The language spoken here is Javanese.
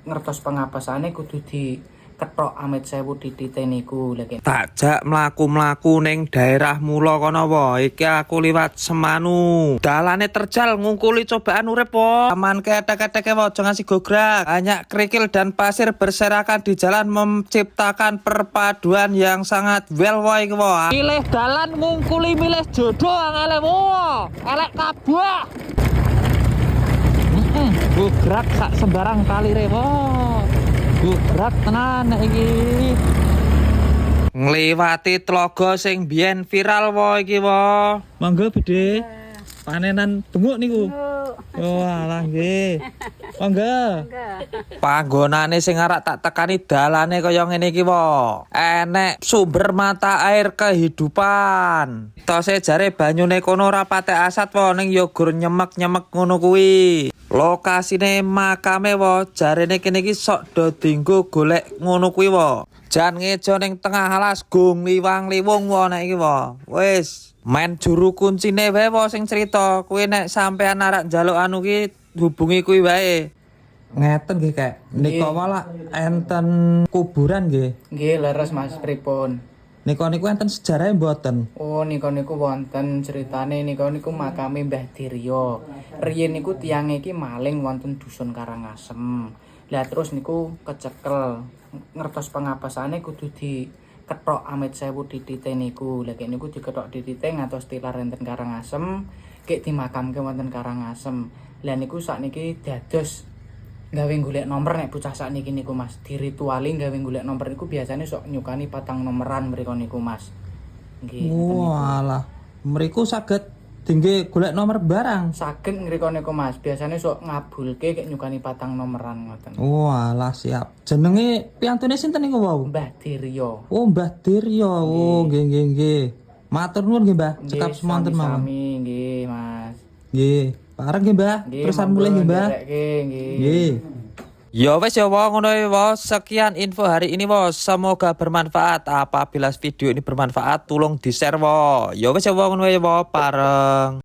ngertos pengapasane kudu diketok amit sewu ditite niku lagi. Takjak mlaku-mlaku ning daerah mula kono wae. Iki aku liwat Semanu. Dalane terjal ngungkuli cobaan urip wae. Aman ketek-keteke wae aja ngasih gograk. Banyak kerikil dan pasir berserakan di jalan menciptakan perpaduan yang sangat well wae iki wae. Pilih dalan ngungkuli milih jodoh angele wae. Elek kabeh. Gograk sak sembarang kali rewo. Gograk tenan iki. Ngliwati tlaga sing biyen viral wae iki wae. Monggo Bede. Panenan benguk niku. Oh alah nggih. Monggo. Panggonane sing arek tak tekani dalane kaya ngene iki wae. Enek sumber mata air kehidupan. Tose jare banyune kono ora patek asat wae ning ya gur nyemek-nyemek ngono kuwi. Lokasine makame wae jarene kene iki sok do dienggo golek ngono kuwi wae. Jan ngejo ning tengah alas gung liwang-liwung wae nek iki wae. Wis main juru kuncine wae sing cerita. Kuwi nek sampean arek njaluk anu ki hubungi kuwi wae. Ngeten nggih, Kak. Nika malah enten kuburan nggih. Nggih, leres Mas, pripun? Nika niku enten sejarahe mboten? Oh, niku wonten ceritane niku makame Mbah Diryo. Riyen niku tiyang iki maling wonten dusun Karangasem. Lah terus niku kecekel. Ngertos pengapasane kudu diketok amit sewu ditite niku. Lah kek niku diketok ditite ngantos tilar enten Karangasem, kek dimakamke wonten Karangasem. Lah niku sakniki dados gawe golek nomor nek bocah sakniki niku Mas. Dirituali gawe golek nomor niku biasane sok nyukani 4 nomeran mriku niku Mas. Nggih. Walah, mriku saged dingge golek nomor barang. Saged mriku niku Mas. Biasane sok ngabulke kek nyukani 4 nomeran ngoten. Walah, siap. Jenenge piyantune sinten niku wau? Mbah Diryo. Oh, Mbah Diryo. Oh, nggih. Matur nuwun nggih, Mbah. Cekap semonten mawon. Sami nggih, Mas. Nggih. Pareng nggih, Mbah. Terusan mulih nggih, Mbah. Nggih. Ya wes ya ngono wae. Sekian info hari ini wae. Semoga bermanfaat. Apabila video ini bermanfaat tolong di-share wae. Ya wes ya ngono wae pareng.